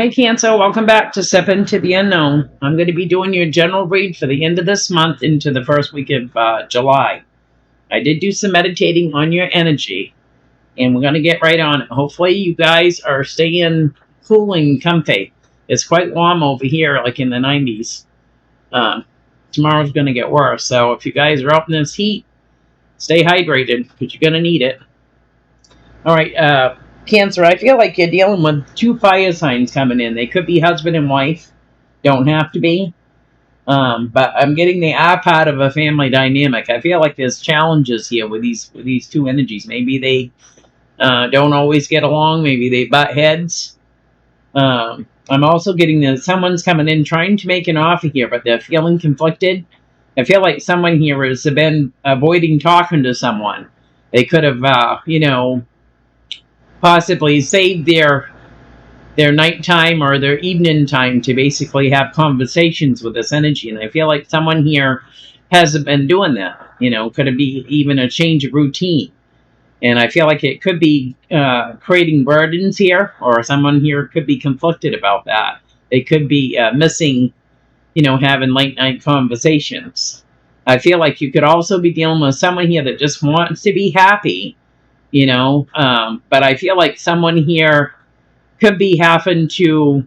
Hey Cancer, welcome back to Step Into the Unknown. I'm going to be doing your general read for the end of this month into the first week of July. I did do some meditating on your energy, and we're going to get right on it. Hopefully you guys are staying cool and comfy. It's quite warm over here, like in the 90s. Tomorrow's going to get worse, so if you guys are up in this heat, stay hydrated, because you're going to need it. All right, Cancer, I feel like you're dealing with two fire signs coming in. They could be husband and wife. Don't have to be. But I'm getting they are part of a family dynamic. I feel like there's challenges here with these two energies. Maybe they don't always get along. Maybe they butt heads. I'm also getting that someone's coming in trying to make an offer here, but they're feeling conflicted. I feel like someone here has been avoiding talking to someone. They could have, possibly saved their nighttime or their evening time to basically have conversations with this energy. And I feel like someone here hasn't been doing that. Could it be even a change of routine? And I feel like it could be creating burdens here, or someone here could be conflicted about that. They could be missing, having late night conversations. I feel like you could also be dealing with someone here that just wants to be happy, but I feel like someone here could be having to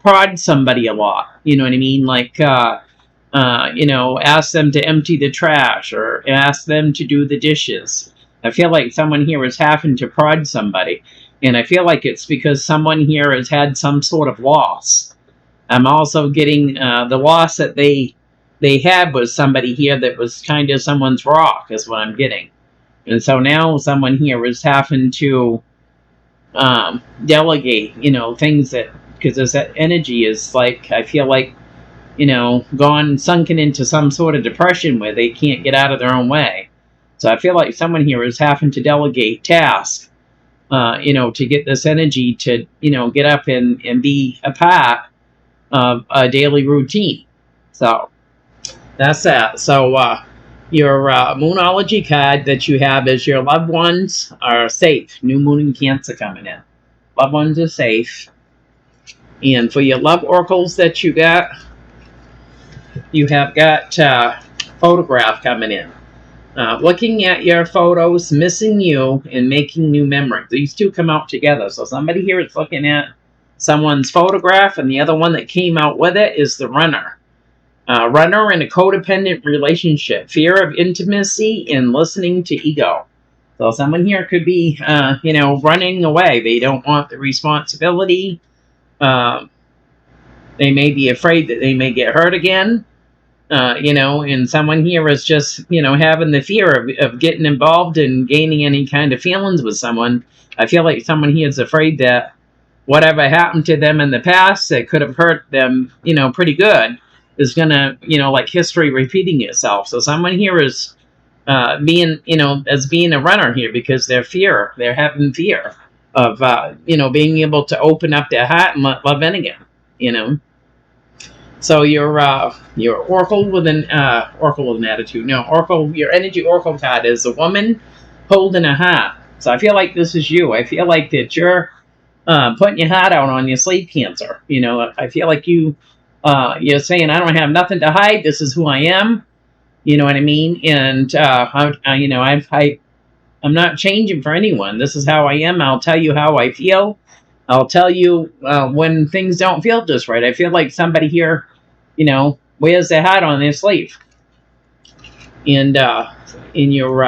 prod somebody a lot. You know what I mean? Like, ask them to empty the trash or ask them to do the dishes. I feel like someone here is having to prod somebody. And I feel like it's because someone here has had some sort of loss. I'm also getting the loss that they had was somebody here that was kind of someone's rock, is what I'm getting. And so now someone here is having to delegate, things that, because that energy is like, I feel like, sunken into some sort of depression where they can't get out of their own way. So I feel like someone here is having to delegate tasks, to get this energy to, get up and be a part of a daily routine. So that's that. So, your Moonology card that you have is your loved ones are safe. New Moon and Cancer coming in. Loved ones are safe. And for your love oracles that you got, you have got photograph coming in. Looking at your photos, missing you, and making new memories. These two come out together. So somebody here is looking at someone's photograph, and the other one that came out with it is the runner. Runner in a codependent relationship, fear of intimacy and listening to ego. So someone here could be, running away. They don't want the responsibility. They may be afraid that they may get hurt again. And someone here is just, having the fear of getting involved and gaining any kind of feelings with someone. I feel like someone here is afraid that whatever happened to them in the past that could have hurt them, pretty good, is going to, like history repeating itself. So someone here is being a runner here because they're having fear of, being able to open up their heart and let love in again, So your oracle with an attitude. No, oracle, your energy oracle card is a woman holding a heart. So I feel like this is you. I feel like that you're putting your heart out on your sleeve, Cancer. I feel like you're saying, I don't have nothing to hide. This is who I am. You know what I mean? And, I'm not changing for anyone. This is how I am. I'll tell you how I feel. I'll tell you when things don't feel just right. I feel like somebody here, wears their heart on their sleeve. And in your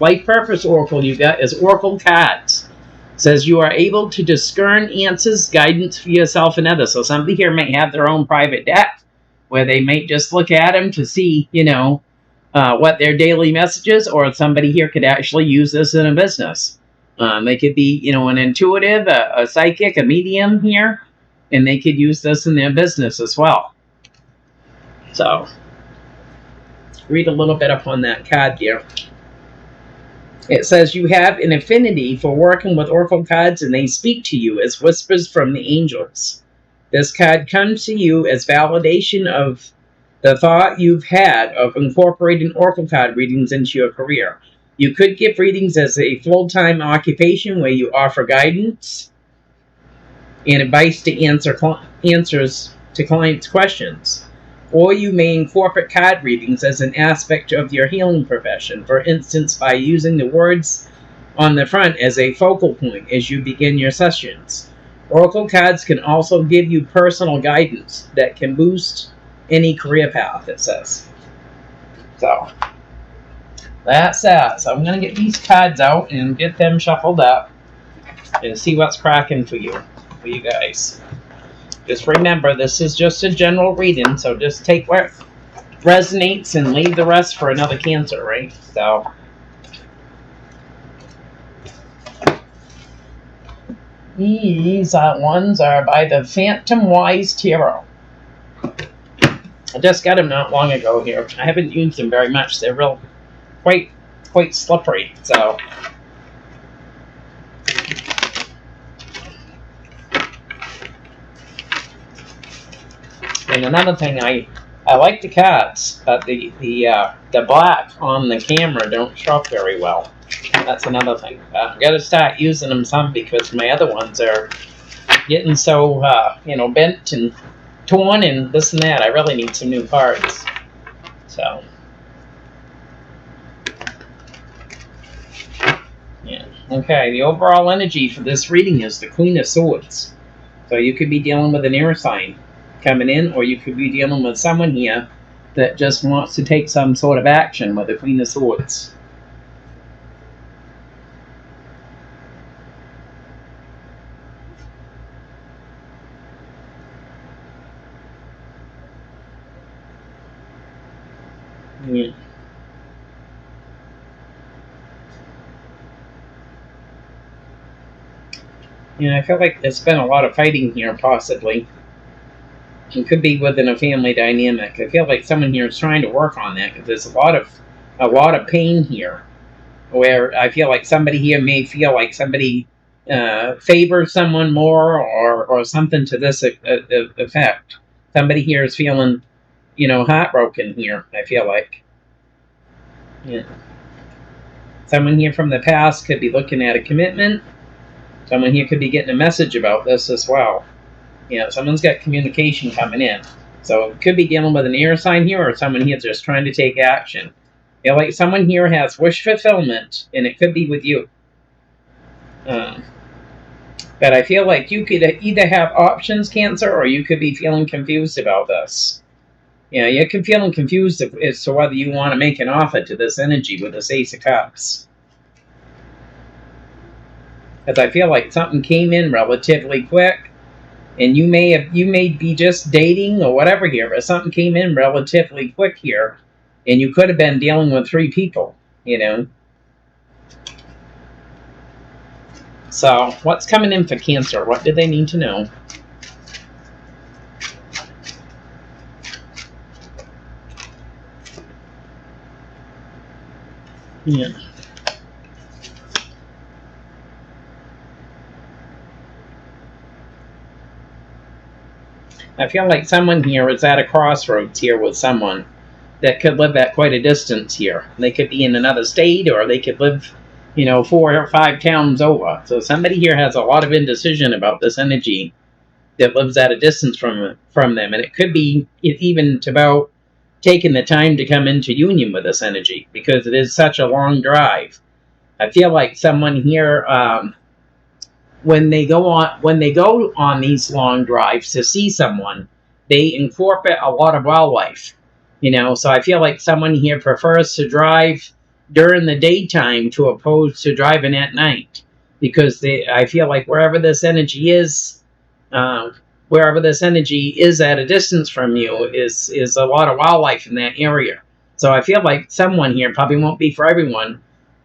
life purpose oracle you got is oracle cards. Says you are able to discern answers, guidance for yourself and others. So somebody here may have their own private deck where they may just look at them to see, what their daily message is, or somebody here could actually use this in a business. They could be, an intuitive, a psychic, a medium here, and they could use this in their business as well. So, read a little bit up on that card here. It says you have an affinity for working with oracle cards, and they speak to you as whispers from the angels. This card comes to you as validation of the thought you've had of incorporating oracle card readings into your career. You could give readings as a full-time occupation where you offer guidance and advice to answers to clients' questions. Or you may incorporate card readings as an aspect of your healing profession, for instance, by using the words on the front as a focal point as you begin your sessions. Oracle cards can also give you personal guidance that can boost any career path, it says. So, that's that. So I'm going to get these cards out and get them shuffled up and see what's cracking for you guys. Just remember, this is just a general reading, so just take what resonates and leave the rest for another Cancer, right? So, these ones are by the Phantom Wise Tarot. I just got them not long ago here. I haven't used them very much. They're real quite slippery. So, and another thing, I like the cards, but the black on the camera don't show up very well. That's another thing. I've got to start using them some because my other ones are getting so bent and torn and this and that. I really need some new cards. So, yeah. Okay, the overall energy for this reading is the Queen of Swords. So you could be dealing with an air sign coming in, or you could be dealing with someone here that just wants to take some sort of action with the Queen of Swords. Yeah. Yeah, I feel like there's been a lot of fighting here, possibly. It could be within a family dynamic. I feel like someone here is trying to work on that because there's a lot of pain here, where I feel like somebody here may feel like somebody favors someone more, or something to this effect. Somebody here is feeling, heartbroken here. I feel like. Yeah. Someone here from the past could be looking at a commitment. Someone here could be getting a message about this as well. Someone's got communication coming in. So it could be dealing with an air sign here, or someone here just trying to take action. Like someone here has wish fulfillment, and it could be with you. But I feel like you could either have options, Cancer, or you could be feeling confused about this. You're feeling confused as to whether you want to make an offer to this energy with this Ace of Cups. Because I feel like something came in relatively quick, and you may be just dating or whatever here, but something came in relatively quick here, and you could have been dealing with 3 people, So, what's coming in for Cancer? What do they need to know? Yeah. I feel like someone here is at a crossroads here with someone that could live at quite a distance here. They could be in another state, or they could live, 4 or 5 towns over. So somebody here has a lot of indecision about this energy that lives at a distance from them. And it could be even about taking the time to come into union with this energy, because it is such a long drive. I feel like someone here, when they go on these long drives to see someone, they incorporate a lot of wildlife. So I feel like someone here prefers to drive during the daytime to opposed to driving at night, because I feel like wherever this energy is at a distance from you is a lot of wildlife in that area. So I feel like someone here, probably won't be for everyone,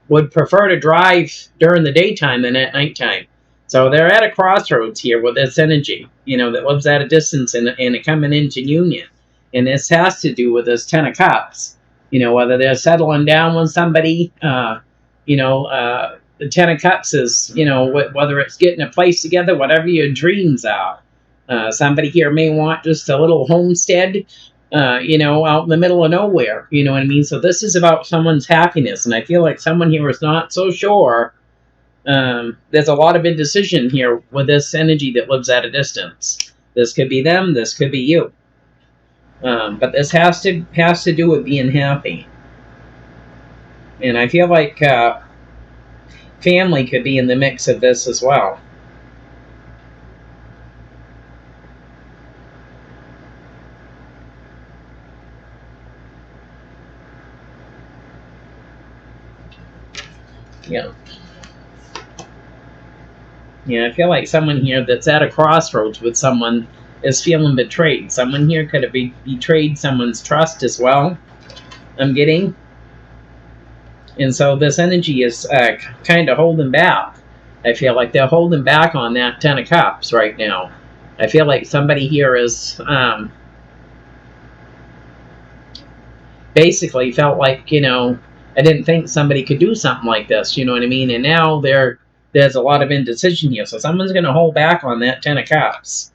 would prefer to drive during the daytime than at nighttime. So they're at a crossroads here with this energy, that lives at a distance and coming into union. And this has to do with this 10 of Cups. Whether they're settling down with somebody, the 10 of Cups is, whether it's getting a place together, whatever your dreams are. Somebody here may want just a little homestead, out in the middle of nowhere. You know what I mean? So this is about someone's happiness. And I feel like someone here is not so sure There's a lot of indecision here with this energy that lives at a distance. This could be them, this could be you. But this has to do with being happy. And I feel like family could be in the mix of this as well. Yeah. Yeah, I feel like someone here that's at a crossroads with someone is feeling betrayed. Someone here could have betrayed someone's trust as well, I'm getting. And so this energy is kind of holding back. I feel like they're holding back on that Ten of Cups right now. I feel like somebody here is basically felt like, I didn't think somebody could do something like this, you know what I mean? And now there's a lot of indecision here. So someone's going to hold back on that Ten of Cups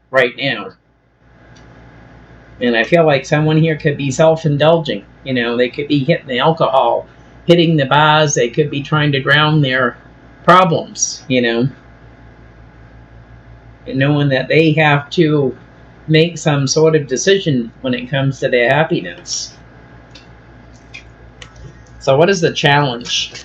right now. And I feel like someone here could be self-indulging. They could be hitting the alcohol, hitting the bars. They could be trying to drown their problems, and knowing that they have to make some sort of decision when it comes to their happiness. So what is the challenge?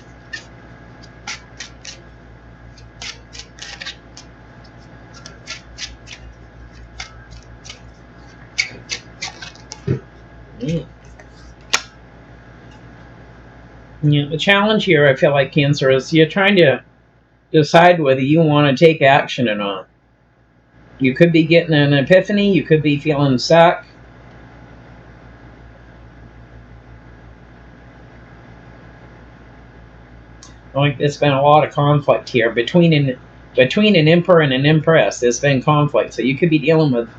Yeah, the challenge here, I feel like, Cancer, is you're trying to decide whether you want to take action or not. You could be getting an epiphany. You could be feeling stuck. Like there's been a lot of conflict here between an emperor and an empress. There's been conflict, so you could be dealing with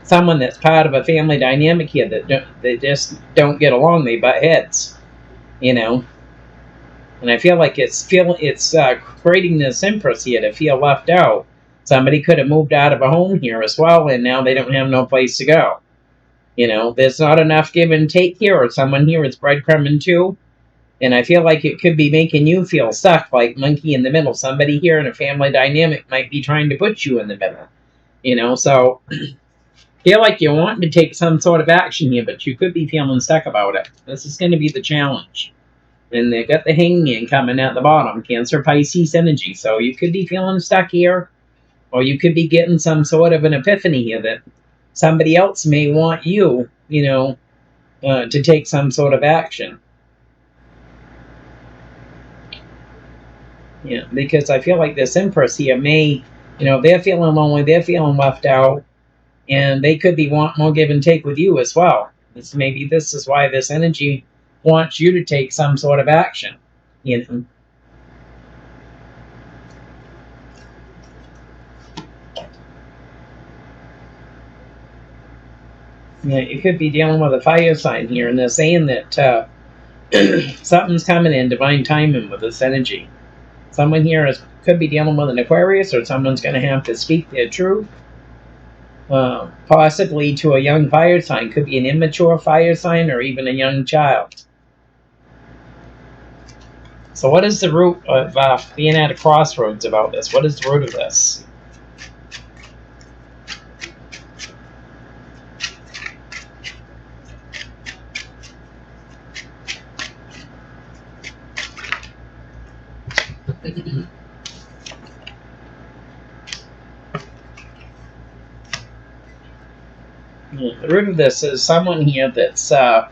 someone that's part of a family dynamic here that just don't get along. They butt heads, And I feel like it's creating this empress here to feel left out. Somebody could have moved out of a home here as well, and now they don't have no place to go. There's not enough give and take here, or someone here is breadcrumbing too. And I feel like it could be making you feel stuck, like monkey in the middle. Somebody here in a family dynamic might be trying to put you in the middle. So feel like you're wanting to take some sort of action here, but you could be feeling stuck about it. This is going to be the challenge. And they got the hangman coming at the bottom, Cancer Pisces energy. So you could be feeling stuck here, or you could be getting some sort of an epiphany here that somebody else may want you, to take some sort of action. Yeah, because I feel like this empress here may, they're feeling lonely, they're feeling left out, and they could be wanting more give and take with you as well. Maybe this is why this energy wants you to take some sort of action. Yeah, you could be dealing with a fire sign here, and they're saying that something's coming in divine timing with this energy. Someone here could be dealing with an Aquarius, or someone's going to have to speak their truth. Possibly to a young fire sign. Could be an immature fire sign, or even a young child. So what is the root of being at a crossroads about this? What is the root of this? The root of this is someone here that's at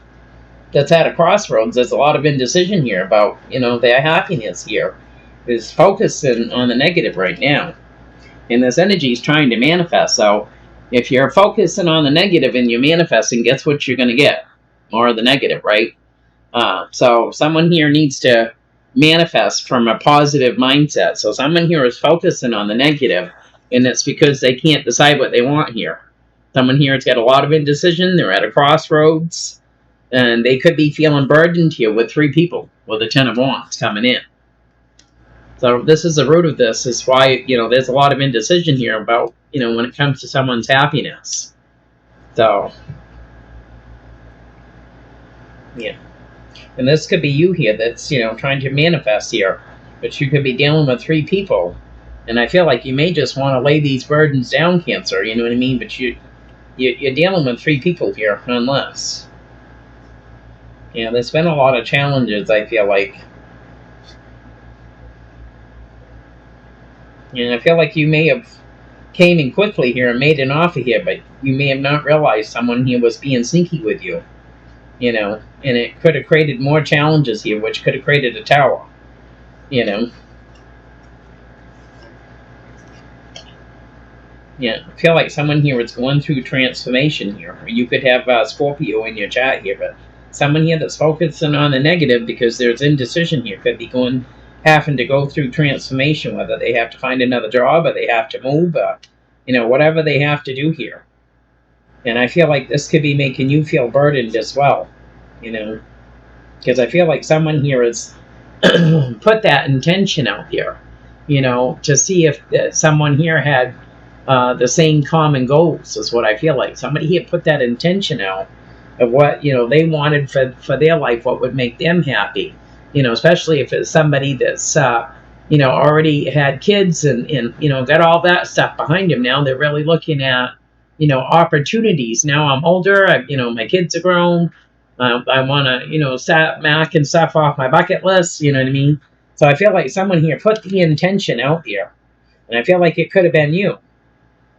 a crossroads. There's a lot of indecision here about, their happiness here is focusing on the negative right now. And this energy is trying to manifest. So if you're focusing on the negative and you're manifesting, guess what you're going to get? More of the negative, right? So someone here needs to manifest from a positive mindset. So someone here is focusing on the negative, and it's because they can't decide what they want here. Someone here has got a lot of indecision. They're at a crossroads, and they could be feeling burdened here with 3 people with the 10 of Wands coming in. So this is the root of this, is why, there's a lot of indecision here about, when it comes to someone's happiness. So, yeah. And this could be you here that's, trying to manifest here. but you could be dealing with 3 people. And I feel like you may just want to lay these burdens down, Cancer, you know what I mean? But you're dealing with 3 people here, unless. There's been a lot of challenges, I feel like. And I feel like you may have came in quickly here and made an offer here, but you may have not realized someone here was being sneaky with you. And it could have created more challenges here, which could have created a tower. I feel like someone here is going through transformation here. You could have Scorpio in your chat here, but someone here that's focusing on the negative because there's indecision here could be having to go through transformation, whether they have to find another job or they have to move, whatever they have to do here. And I feel like this could be making you feel burdened as well, because I feel like someone here has put that intention out there, to see if someone here had the same common goals, is what I feel like. Somebody here put that intention out of what, they wanted for their life, what would make them happy, especially if it's somebody that's, already had kids and got all that stuff behind him. Now they're really looking at, opportunities. Now I'm older, my kids are grown. I want to, start knocking stuff off my bucket list, you know what I mean? So I feel like someone here put the intention out there, and I feel like it could have been you.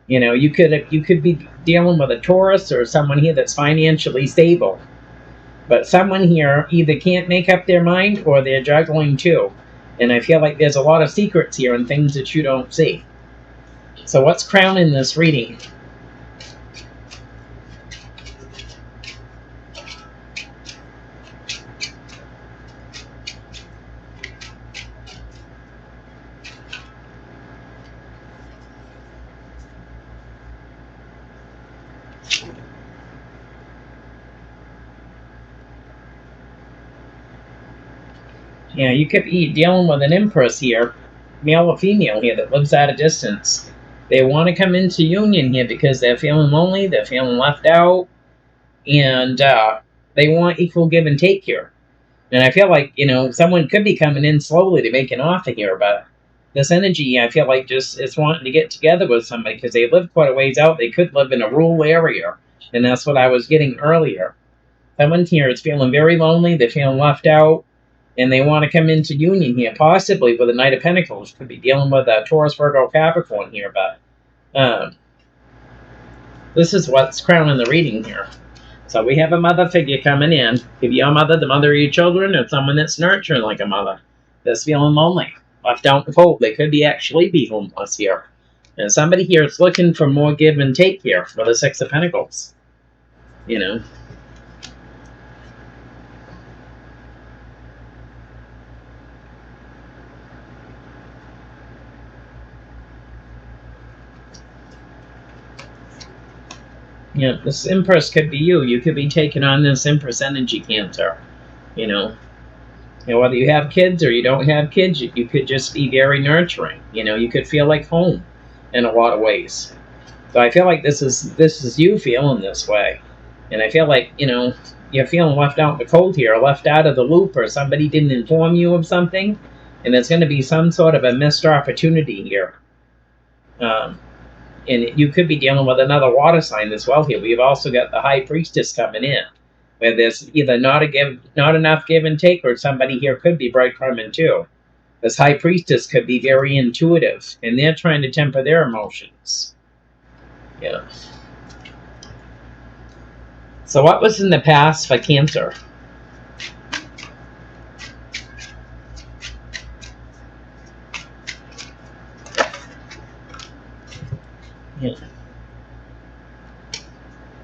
You could be dealing with a Taurus or someone here that's financially stable. But someone here either can't make up their mind or they're juggling too. And I feel like there's a lot of secrets here and things that you don't see. So what's crowning this reading? You could be dealing with an Empress here, male or female here, that lives at a distance. They want to come into union here because they're feeling lonely, they're feeling left out, and they want equal give and take here. And I feel like, someone could be coming in slowly to make an offer here, but this energy, I feel like, just is wanting to get together with somebody because they live quite a ways out. They could live in a rural area, and that's what I was getting earlier. Someone here is feeling very lonely, they're feeling left out, and they want to come into union here, possibly with a Knight of Pentacles. Could be dealing with a Taurus, Virgo, Capricorn here, but this is what's crowning the reading here. So we have a mother figure coming in. Could be your mother, the mother of your children, or someone that's nurturing like a mother, that's feeling lonely, left out in the cold. They could actually be homeless here. And somebody here is looking for more give and take here for the Six of Pentacles. This Empress could be you. You could be taking on this Empress energy, Cancer. Whether you have kids or you don't have kids, you could just be very nurturing. You could feel like home in a lot of ways. So I feel like this is you feeling this way. And I feel like, you're feeling left out in the cold here, or left out of the loop, or somebody didn't inform you of something. And there's going to be some sort of a missed opportunity here. And you could be dealing with another water sign as well here. We've also got the High Priestess coming in, where there's either not enough give and take, or somebody here could be breadcrumbing too. This High Priestess could be very intuitive, and they're trying to temper their emotions. So what was in the past for Cancer?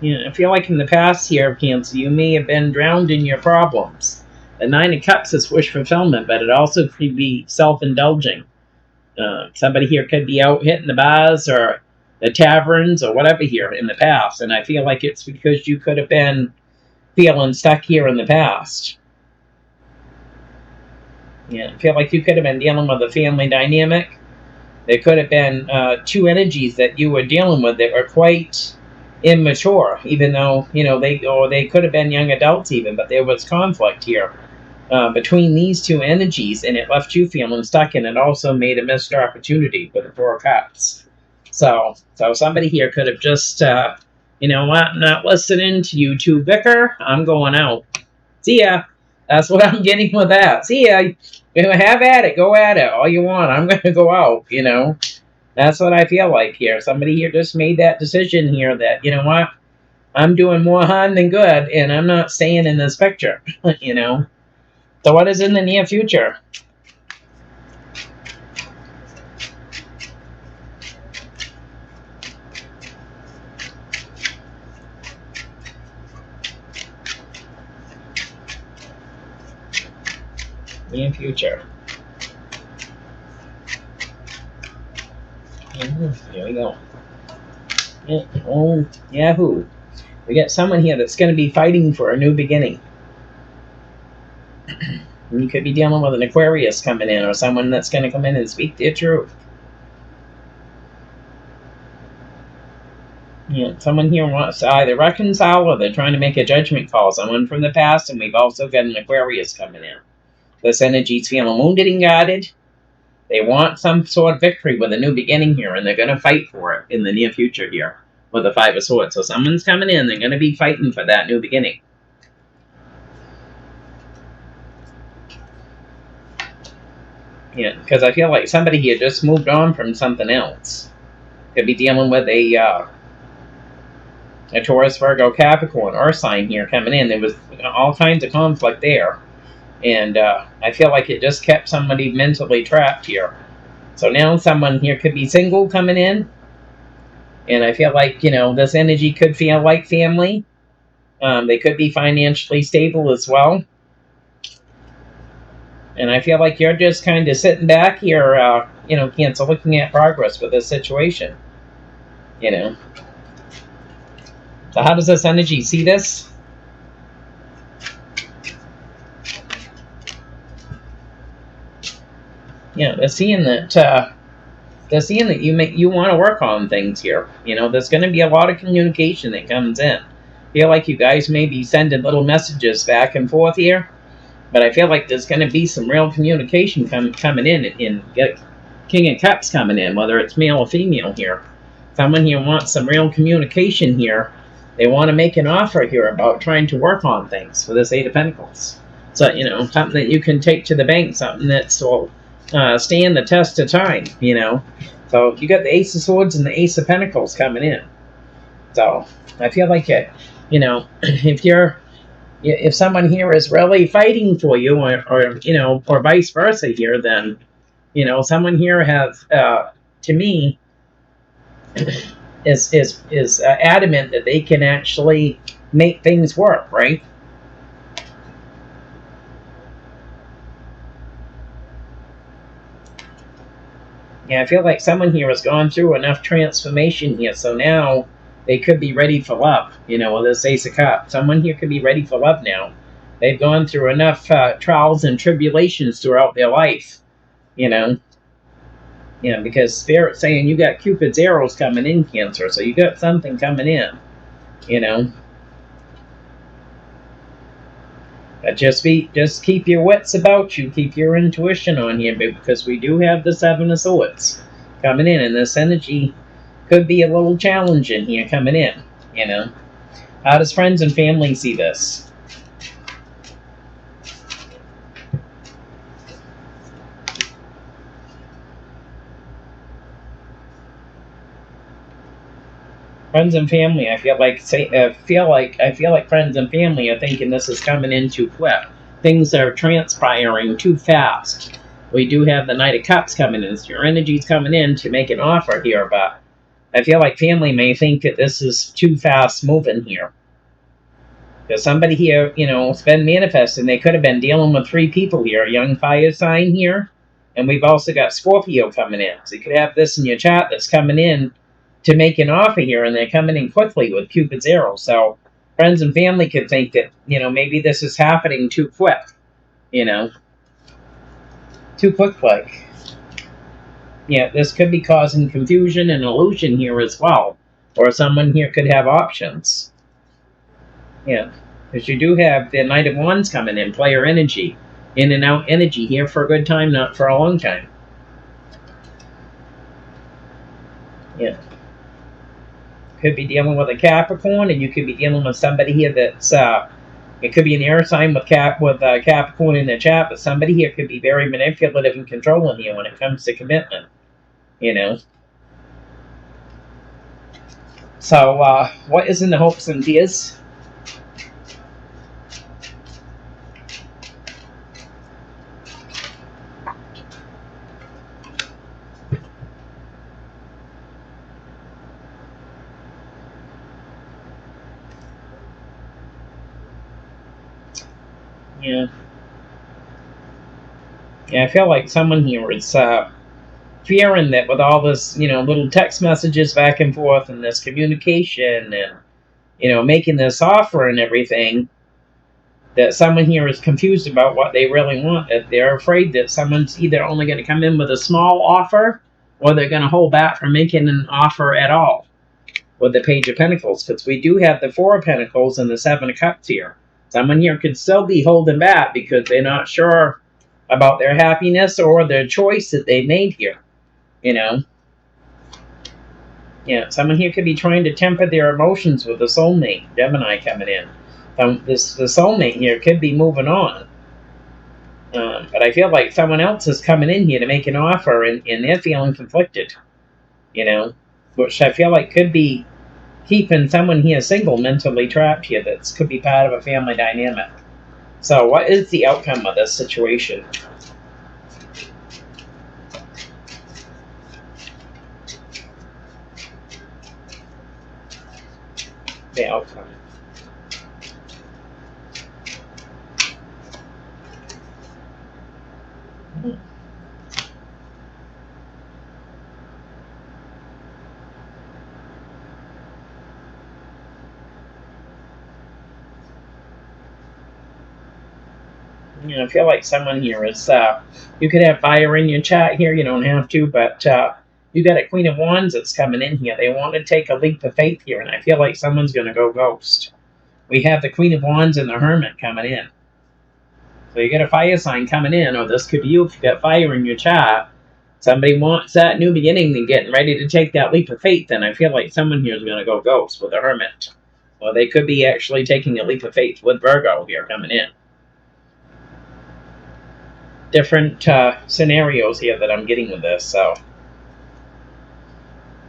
I feel like in the past here, Cancer, you may have been drowned in your problems. The Nine of Cups is wish fulfillment, but it also could be self-indulging. Somebody here could be out hitting the bars or the taverns or whatever here in the past, and I feel like it's because you could have been feeling stuck here in the past. I feel like you could have been dealing with a family dynamic. There could have been 2 energies that you were dealing with that were quite immature, even though, they could have been young adults even, but there was conflict here. between these two energies, and it left you feeling stuck, and it also made a missed opportunity with the Four of Cups. So somebody here could have just, you know what, not listening to you two bicker. I'm going out. See ya. That's what I'm getting with that. See ya. Have at it. Go at it all you want. I'm going to go out, you know. That's what I feel like here. Somebody here just made that decision here that, you know what, I'm doing more harm than good, and I'm not staying in this picture, you know. So what is in the near future? Near future. Here we go. Oh, Yahoo. We got someone here that's going to be fighting for a new beginning. You could be dealing with an Aquarius coming in, or someone that's going to come in and speak their truth. Yeah, someone here wants to either reconcile, or they're trying to make a judgment call. Someone from the past, and we've also got an Aquarius coming in. This energy's feeling wounded and guarded. They want some sort of victory with a new beginning here, and they're going to fight for it in the near future here with the Five of Swords. So someone's coming in, they're going to be fighting for that new beginning. Yeah, because I feel like somebody here just moved on from something else. Could be dealing with a Taurus, Virgo, Capricorn, Earth sign here coming in. There was all kinds of conflict there. And I feel like it just kept somebody mentally trapped here. So now someone here could be single coming in. And I feel like, you know, this energy could feel like family. They could be financially stable as well. And I feel like you're just kind of sitting back here, you know, Cancer, looking at progress with this situation. You know. So how does this energy see this? Yeah, they're seeing that you want to work on things here. You know, there's going to be a lot of communication that comes in. I feel like you guys may be sending little messages back and forth here, but I feel like there's going to be some real communication coming in, and get King of Cups coming in, whether it's male or female here. Someone here wants some real communication here. They want to make an offer here about trying to work on things for this Eight of Pentacles. So, you know, something that you can take to the bank, something that's will stand the test of time, you know. So you got the Ace of Swords and the Ace of Pentacles coming in. So I feel like you know, if someone here is really fighting for you, or you know, or vice versa here, then you know, someone here has to me is adamant that they can actually make things work, right? Yeah, I feel like someone here has gone through enough transformation here, so now they could be ready for love. You know, with this Ace of Cups, someone here could be ready for love now. They've gone through enough trials and tribulations throughout their life, you know. Yeah, because Spirit's saying you got Cupid's arrows coming in, Cancer, so you got something coming in, you know. But just keep your wits about you, keep your intuition on here, because we do have the Seven of Swords coming in, and this energy could be a little challenging here coming in, you know. How does friends and family see this? Friends and family, I feel like friends and family are thinking this is coming in too quick. Things are transpiring too fast. We do have the Knight of Cups coming in, so your energy's coming in to make an offer here, but I feel like family may think that this is too fast moving here. Because somebody here, you know, has been manifesting. They could have been dealing with 3 people here. A young fire sign here, and we've also got Scorpio coming in. So you could have this in your chart that's coming in to make an offer here, and they're coming in quickly with Cupid's arrow. So friends and family could think that, you know, maybe this is happening too quick, you know. Too quick, like. Yeah, this could be causing confusion and illusion here as well. Or someone here could have options. Yeah, because you do have the Knight of Wands coming in, player energy. in and out energy here for a good time, not for a long time. Yeah. Could be dealing with a Capricorn, and you could be dealing with somebody here that's it could be an air sign with Capricorn in the chat, but somebody here could be very manipulative and controlling here when it comes to commitment. You know. So what is in the hopes and fears? Yeah. Yeah, I feel like someone here is fearing that with all this, little text messages back and forth and this communication and, making this offer and everything, that someone here is confused about what they really want. That they're afraid that someone's either only going to come in with a small offer or they're going to hold back from making an offer at all with the Page of Pentacles. Because we do have the Four of Pentacles and the Seven of Cups here. Someone here could still be holding back because they're not sure about their happiness or their choice that they made here. Yeah, someone here could be trying to temper their emotions with the soulmate, Gemini coming in. The soulmate here could be moving on. But I feel like someone else is coming in here to make an offer and they're feeling conflicted. Which I feel like could be keeping someone here single, mentally trapped here. That could be part of a family dynamic. So what is the outcome of this situation? The outcome. I feel like someone here is, you could have fire in your chat here, you don't have to, but you got a Queen of Wands that's coming in here. They want to take a leap of faith here, and I feel like someone's going to go ghost. We have the Queen of Wands and the Hermit coming in. So you got a fire sign coming in, or this could be you if you got fire in your chart. Somebody wants that new beginning and getting ready to take that leap of faith, and I feel like someone here is going to go ghost with the Hermit. Or they could be actually taking a leap of faith with Virgo here coming in. Different scenarios here that I'm getting with this, so.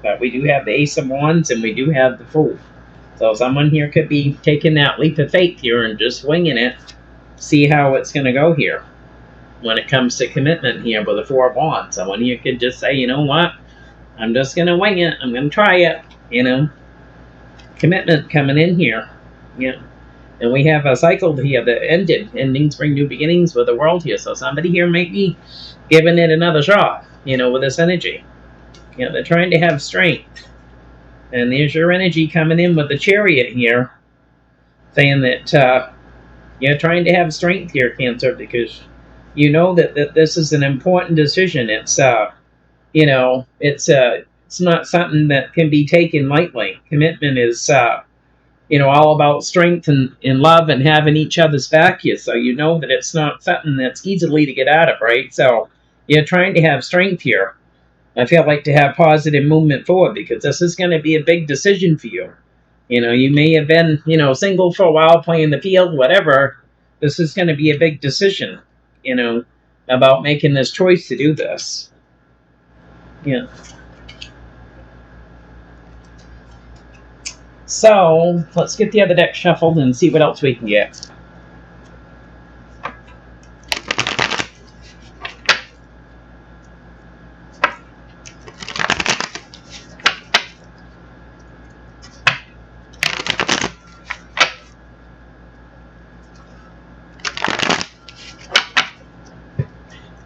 But we do have the Ace of Wands and we do have the Fool. So someone here could be taking that leap of faith here and just winging it. See how it's going to go here when it comes to commitment here with the Four of Wands. Someone here could just say, you know what, I'm just going to wing it. I'm going to try it, Commitment coming in here. Yeah. And we have a cycle here that ended. Endings bring new beginnings with the world here. So somebody here might be giving it another shot, with this energy. They're trying to have strength. And there's your energy coming in with the Chariot here. Saying that you're trying to have strength here, Cancer, because you know that this is an important decision. It's, it's not something that can be taken lightly. Commitment is, all about strength and love and having each other's back here. So you know that it's not something that's easily to get out of, right? So you're trying to have strength here. I feel like to have positive movement forward because this is going to be a big decision for you. You may have been, single for a while, playing the field, whatever. This is going to be a big decision, about making this choice to do this. Yeah. So, let's get the other deck shuffled and see what else we can get.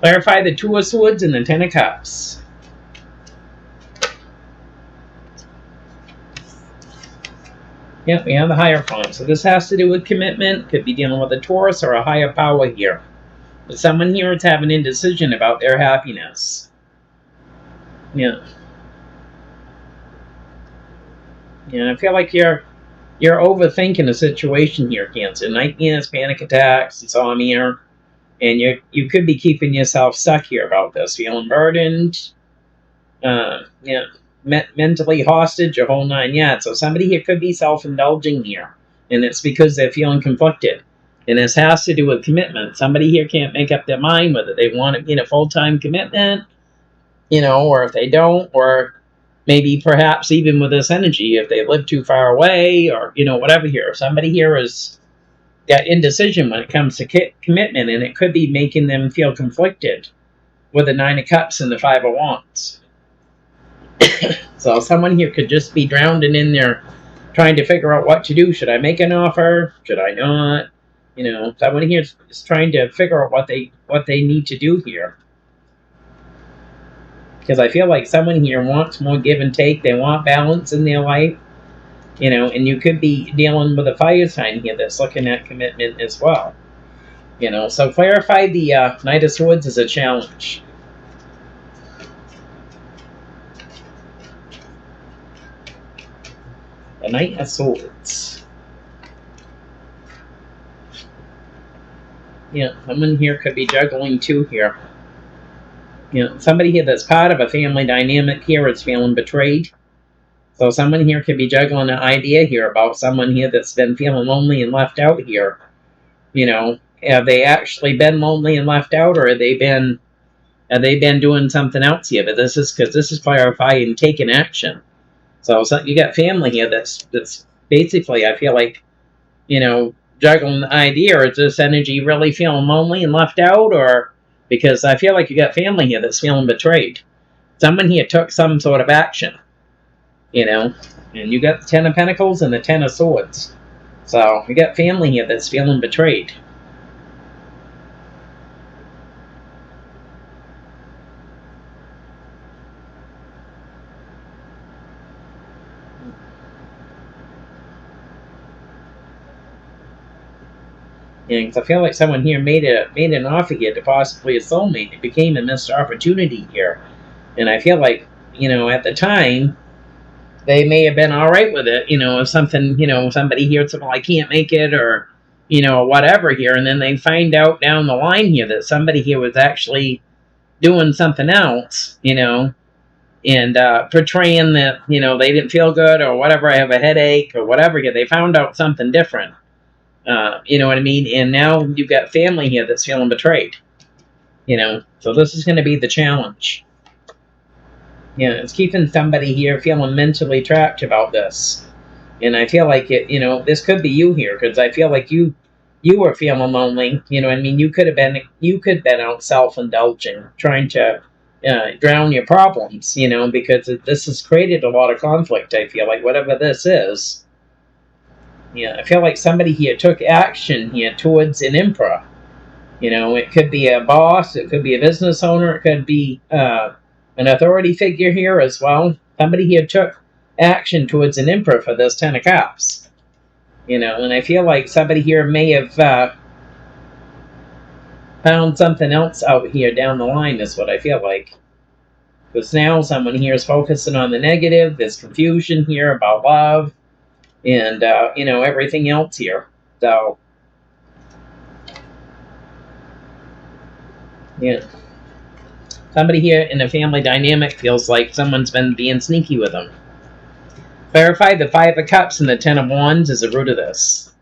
Clarify the Two of Swords and the Ten of Cups. Yep, we have the Hierophant. So this has to do with commitment. Could be dealing with a Taurus or a higher power here. But someone here is having indecision about their happiness. Yeah. Yeah, I feel like you're overthinking the situation here, Cancer. Nightmares, panic attacks, insomnia. And you could be keeping yourself stuck here about this, feeling burdened, mentally hostage, a whole nine yards. So somebody here could be self-indulging here, and it's because they're feeling conflicted. And this has to do with commitment. Somebody here can't make up their mind whether they want to be in a full-time commitment, or if they don't, or maybe perhaps even with this energy, if they live too far away, or, whatever here. Somebody here is got indecision when it comes to commitment, and it could be making them feel conflicted with the Nine of Cups and the Five of Wands. So someone here could just be drowning in there trying to figure out what to do. Should I make an offer? Should I not? Someone here is trying to figure out what they need to do here. Because I feel like someone here wants more give and take. They want balance in their life. And you could be dealing with a fire sign here that's looking at commitment as well. So clarify the Knight of Swords as a challenge. The Knight of Swords. Someone here could be juggling too here. Somebody here that's part of a family dynamic here is feeling betrayed. So someone here could be juggling an idea here about someone here that's been feeling lonely and left out here. Have they actually been lonely and left out, or have they been doing something else here? But this is clarifying taking action. So you got family here that's basically, I feel like, juggling the idea. Is this energy really feeling lonely and left out, or because I feel like you got family here that's feeling betrayed. Someone here took some sort of action, and you got the Ten of Pentacles and the Ten of Swords. So you got family here that's feeling betrayed. Because I feel like someone here made an offer here to possibly a soulmate. It became a missed opportunity here. And I feel like, at the time, they may have been all right with it. If something, somebody here said, well, I can't make it, or, whatever here. And then they find out down the line here that somebody here was actually doing something else, and portraying that, they didn't feel good or whatever, I have a headache or whatever. They found out something different. You know what I mean? And now you've got family here that's feeling betrayed. So this is going to be the challenge. It's keeping somebody here feeling mentally trapped about this. And I feel like this could be you here, because I feel like you were feeling lonely. You could have been out self-indulging, trying to drown your problems, because this has created a lot of conflict, I feel like, whatever this is. I feel like somebody here took action here towards an emperor. It could be a boss, it could be a business owner, it could be an authority figure here as well. Somebody here took action towards an emperor for this Ten of Cups. And I feel like somebody here may have found something else out here down the line, is what I feel like. Because now someone here is focusing on the negative. There's confusion here about love. And, everything else here. So, somebody here in a family dynamic feels like someone's been being sneaky with them. Clarify the Five of Cups and the Ten of Wands is the root of this.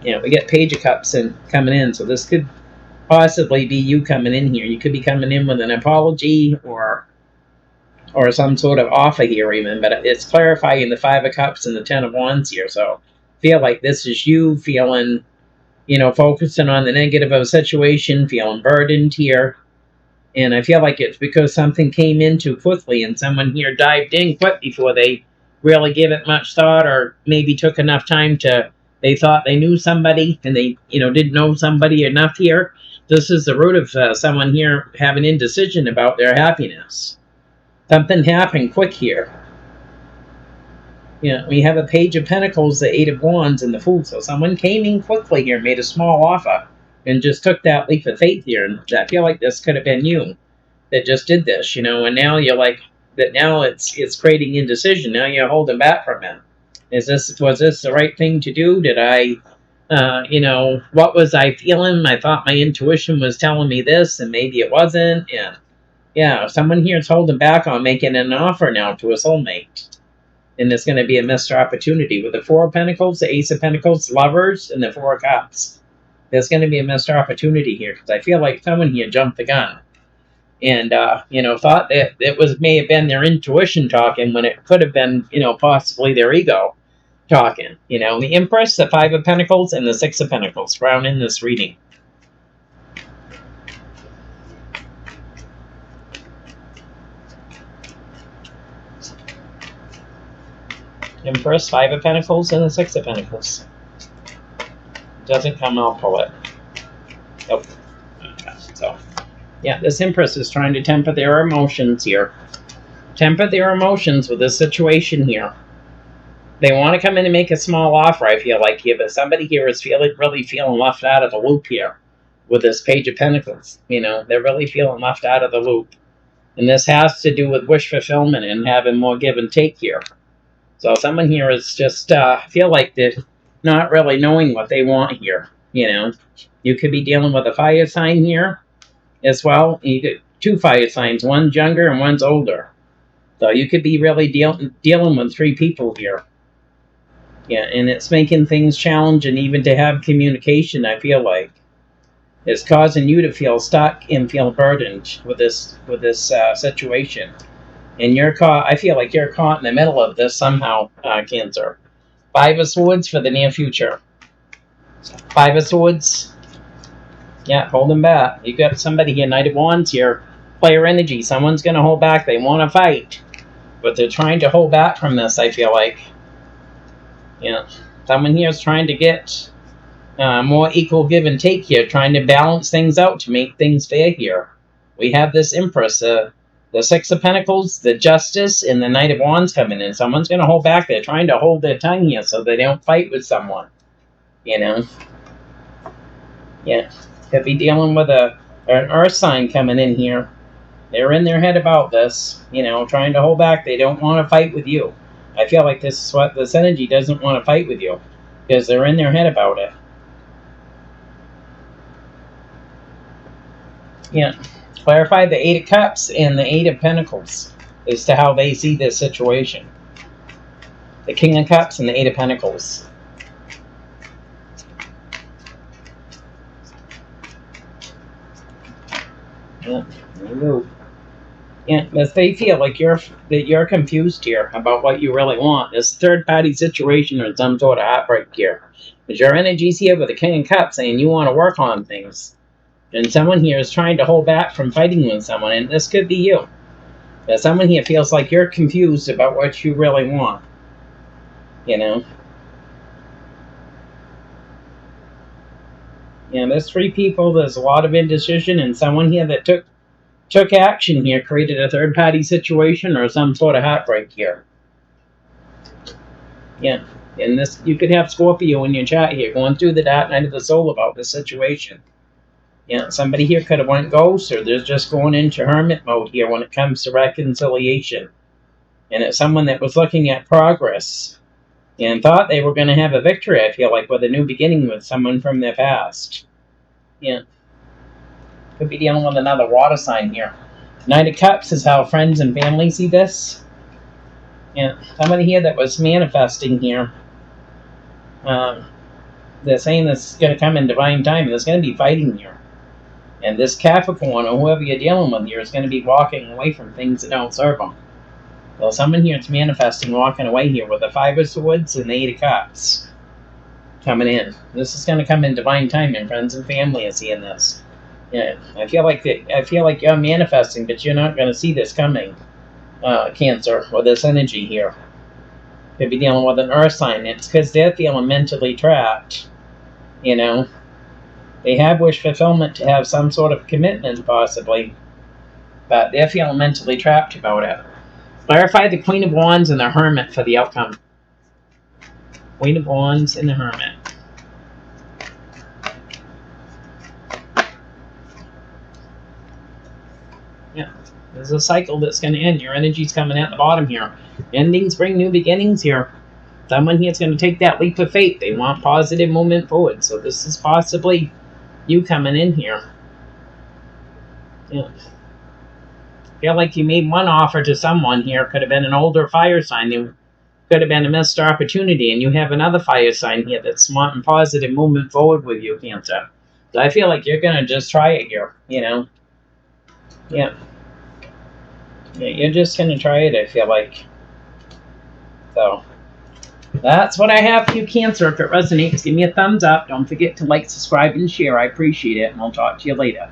We get Page of Cups coming in, so this could possibly be you coming in here. You could be coming in with an apology or some sort of offer here even, but it's clarifying the Five of Cups and the Ten of Wands here. So I feel like this is you feeling, focusing on the negative of a situation, feeling burdened here. And I feel like it's because something came in too quickly and someone here dived in quick before they really gave it much thought, or maybe took enough time they thought they knew somebody and they, didn't know somebody enough here. This is the root of someone here having indecision about their happiness. Something happened quick here. We have a Page of Pentacles, the Eight of Wands, and the Fool. So someone came in quickly here, made a small offer, and just took that leap of faith here. And I feel like this could have been you that just did this, and now you're like, that now it's creating indecision. Now you're holding back from it. Was this the right thing to do? Did I You know, what was I feeling? I thought my intuition was telling me this, and maybe it wasn't. And yeah, someone here is holding back on making an offer now to a soulmate. And it's going to be a missed opportunity with the Four of Pentacles, the Ace of Pentacles, Lovers, and the Four of Cups. There's going to be a missed opportunity here because I feel like someone here jumped the gun and you know, thought that it was may have been their intuition talking when it could have been, you know, possibly their ego talking. You know, the Empress, the Five of Pentacles, and the Six of Pentacles round in this reading. Empress, Five of Pentacles, and the Six of Pentacles. Doesn't come, I'll pull it. Nope. So, yeah, this Empress is trying to temper their emotions here. Temper their emotions with this situation here. They want to come in and make a small offer, I feel like here, but somebody here is really feeling left out of the loop here with this Page of Pentacles. You know, they're really feeling left out of the loop. And this has to do with wish fulfillment and having more give and take here. So someone here is just feel like they're not really knowing what they want here. You know, you could be dealing with a fire sign here as well. You get two fire signs, one's younger and one's older. So you could be really dealing with three people here. Yeah, and it's making things challenging even to have communication, I feel like. It's causing you to feel stuck and feel burdened with this situation. And you're caught, I feel like you're caught in the middle of this somehow, Cancer. Five of Swords for the near future. Five of Swords. Yeah, holding back. You got somebody here, Knight of Wands here. Player energy. Someone's going to hold back. They want to fight. But they're trying to hold back from this, I feel like. Yeah. Someone here is trying to get more equal give and take here. Trying to balance things out to make things fair here. We have this Empress. The Six of Pentacles, the Justice, and the Knight of Wands coming in. Someone's going to hold back. They're trying to hold their tongue here so they don't fight with someone. You know? Yeah. Could be dealing with an earth sign coming in here. They're in their head about this. You know, trying to hold back. They don't want to fight with you. I feel like this is what this energy doesn't want to fight with you. Because they're in their head about it. Yeah. Clarify the Eight of Cups and the Eight of Pentacles as to how they see this situation. The King of Cups and the Eight of Pentacles. Yeah, there you go. Yeah, if they feel like you're confused here about what you really want, this third-party situation or some sort of heartbreak here. Because your energy's here with the King of Cups saying you want to work on things. And someone here is trying to hold back from fighting with someone, and this could be you. Someone here feels like you're confused about what you really want. You know? Yeah, there's three people, there's a lot of indecision, and someone here that took action here, created a third-party situation or some sort of heartbreak here. Yeah, and this, you could have Scorpio in your chat here, going through the dark night of the soul about this situation. Yeah, somebody here could have went ghost, or they're just going into hermit mode here when it comes to reconciliation. And it's someone that was looking at progress and thought they were going to have a victory, I feel like, with a new beginning with someone from their past. Yeah. Could be dealing with another water sign here. Knight of Cups is how friends and family see this. Yeah, somebody here that was manifesting here. They're saying this is going to come in divine time, and there's going to be fighting here. And this Capricorn, or whoever you're dealing with here, is going to be walking away from things that don't serve them. So someone here is manifesting, walking away here with the Five of Swords and the Eight of Cups coming in. This is going to come in divine time, and friends and family are seeing this. Yeah, I feel like you're manifesting, but you're not going to see this coming, Cancer, with this energy here. Could be dealing with an earth sign. It's because they're feeling mentally trapped. You know? They have wish fulfillment to have some sort of commitment, possibly. But they're feeling mentally trapped about it. Clarify the Queen of Wands and the Hermit for the outcome. Queen of Wands and the Hermit. Yeah. There's a cycle that's going to end. Your energy's coming out the bottom here. Endings bring new beginnings here. Someone here is going to take that leap of faith. They want positive movement forward. So this is possibly you coming in here. Yeah. I feel like you made one offer to someone here. Could have been an older fire sign. It could have been a missed opportunity. And you have another fire sign here that's wanting positive movement forward with you, Cancer. So I feel like you're going to just try it here, you know. Yeah. Yeah, you're just going to try it, I feel like. So that's what I have for you, Cancer. If it resonates, give me a thumbs up. Don't forget to like, subscribe, and share. I appreciate it, and I'll talk to you later.